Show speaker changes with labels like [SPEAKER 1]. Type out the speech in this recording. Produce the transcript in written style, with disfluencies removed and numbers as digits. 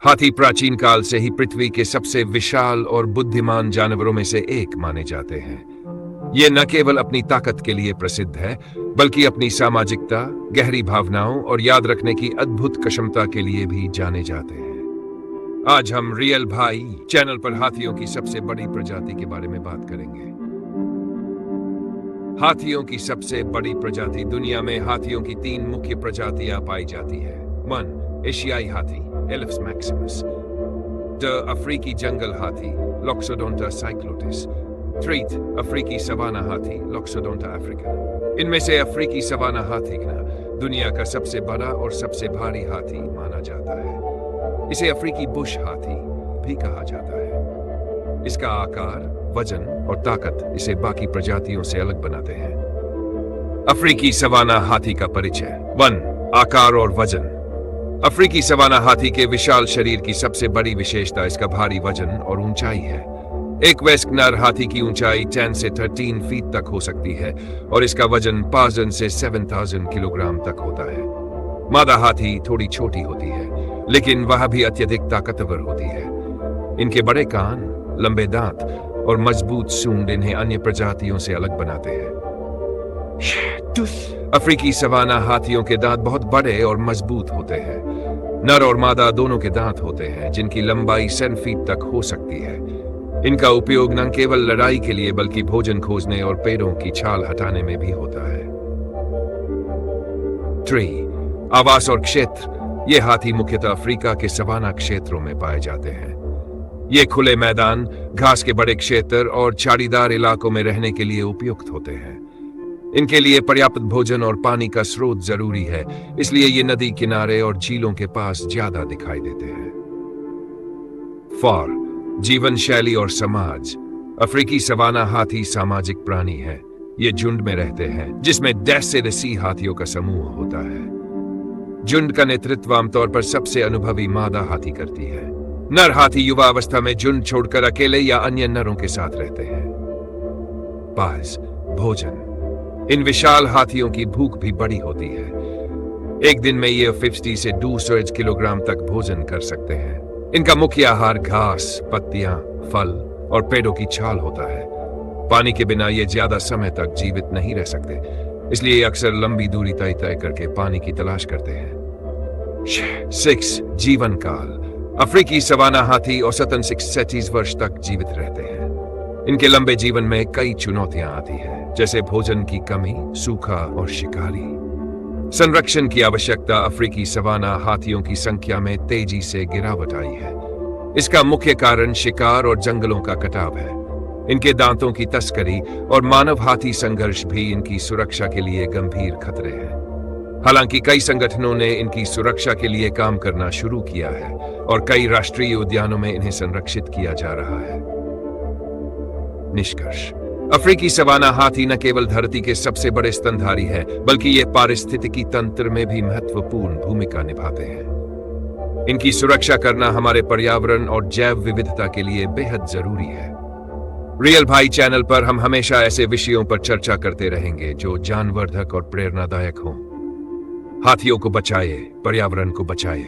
[SPEAKER 1] हाथी प्राचीन काल से ही पृथ्वी के सबसे विशाल और बुद्धिमान जानवरों में से एक माने जाते हैं। ये न केवल अपनी ताकत के लिए प्रसिद्ध है, बल्कि अपनी सामाजिकता, गहरी भावनाओं और याद रखने की अद्भुत क्षमता के लिए भी जाने जाते हैं। आज हम रियल भाई चैनल पर हाथियों की सबसे बड़ी प्रजाति के बारे में बात करेंगे। हाथियों की सबसे बड़ी प्रजाति। दुनिया में हाथियों की 3 मुख्य प्रजातियां पाई जाती है। 1. एशियाई हाथी एलिप्स मैक्सिमस। 2. अफ्रीकी जंगल हाथी लॉक्सोडोंटा साइक्लोटिस। 3. अफ्रीकी सवाना हाथी लॉक्सोडोंटा अफ्रीकन। इनमें से अफ्रीकी सवाना हाथी दुनिया का सबसे बड़ा और सबसे भारी हाथी माना जाता है। इसे अफ्रीकी बुश हाथी भी कहा जाता है। इसका आकार, वजन और ताकत इसे बाकी प्रजातियों से अलग बनाते हैं। अफ्रीकी सवाना हाथी का परिचय। 1. आकार और वजन। अफ्रीकी सवाना हाथी के विशाल शरीर की सबसे बड़ी विशेषता इसका भारी वजन और ऊंचाई है। एक वयस्क नर हाथी की ऊंचाई 10 से 13 फीट तक हो सकती है और इसका वजन 5000 से 7000 किलोग्राम तक होता है। मादा हाथी थोड़ी छोटी होती है, लेकिन वह भी अत्यधिक ताकतवर होती है। इनके बड़े कान, लंबे दांत और मजबूत सूंड इन्हें अन्य प्रजातियों से अलग बनाते हैं। अफ्रीकी सवाना हाथियों के दांत बहुत बड़े और मजबूत होते हैं। नर और मादा दोनों के दांत होते हैं, जिनकी लंबाई 7 फीट तक हो सकती है। इनका उपयोग न केवल लड़ाई के लिए बल्कि भोजन खोजने और पेड़ों की छाल हटाने में भी होता है। 3. आवास और क्षेत्र। ये हाथी मुख्यतः अफ्रीका के सवाना क्षेत्रों में पाए जाते हैं। ये खुले मैदान, घास के बड़े क्षेत्र और झाड़ीदार इलाकों में रहने के लिए उपयुक्त होते हैं। इनके लिए पर्याप्त भोजन और पानी का स्रोत जरूरी है, इसलिए ये नदी किनारे और झीलों के पास ज्यादा दिखाई देते हैं। 4. जीवन शैली और समाज। अफ्रीकी सवाना हाथी सामाजिक प्राणी है। ये झुंड में रहते हैं, जिसमें 10 से 80 हाथियों का समूह होता है। झुंड का नेतृत्व आमतौर पर सबसे अनुभवी मादा हाथी करती है। नर हाथी युवा अवस्था में झुंड छोड़कर अकेले या अन्य नरों के साथ रहते हैं। 5. भोजन। इन विशाल हाथियों की भूख भी बड़ी होती है। एक दिन में ये 50 से 200 किलोग्राम तक भोजन कर सकते हैं। इनका मुख्य आहार घास, पत्तियां, फल और पेड़ों की छाल होता है। पानी के बिना ये ज्यादा समय तक जीवित नहीं रह सकते, इसलिए ये अक्सर लंबी दूरी तय करके पानी की तलाश करते हैं। 6. जीवन काल। अफ्रीकी सवाना हाथी औसतन 36 वर्ष तक जीवित रहते हैं। इनके लंबे जीवन में कई चुनौतियां आती हैं, जैसे भोजन की कमी, सूखा और शिकारी। संरक्षण की आवश्यकता। अफ्रीकी सवाना हाथियों की संख्या में तेजी से गिरावट आई है। इसका मुख्य कारण शिकार और जंगलों का कटाव है। इनके दांतों की तस्करी और मानव हाथी संघर्ष भी इनकी सुरक्षा के लिए गंभीर खतरे हैं। हालांकि कई संगठनों ने इनकी सुरक्षा के लिए काम करना शुरू किया है और कई राष्ट्रीय उद्यानों में इन्हें संरक्षित किया जा रहा है। निष्कर्ष। अफ्रीकी सवाना हाथी न केवल धरती के सबसे बड़े स्तनधारी है, बल्कि ये पारिस्थितिकी तंत्र में भी महत्वपूर्ण भूमिका निभाते हैं। इनकी सुरक्षा करना हमारे पर्यावरण और जैव विविधता के लिए बेहद जरूरी है। रियल भाई चैनल पर हम हमेशा ऐसे विषयों पर चर्चा करते रहेंगे जो ज्ञानवर्धक और प्रेरणादायक हों। हाथियों को बचाए, पर्यावरण को बचाए।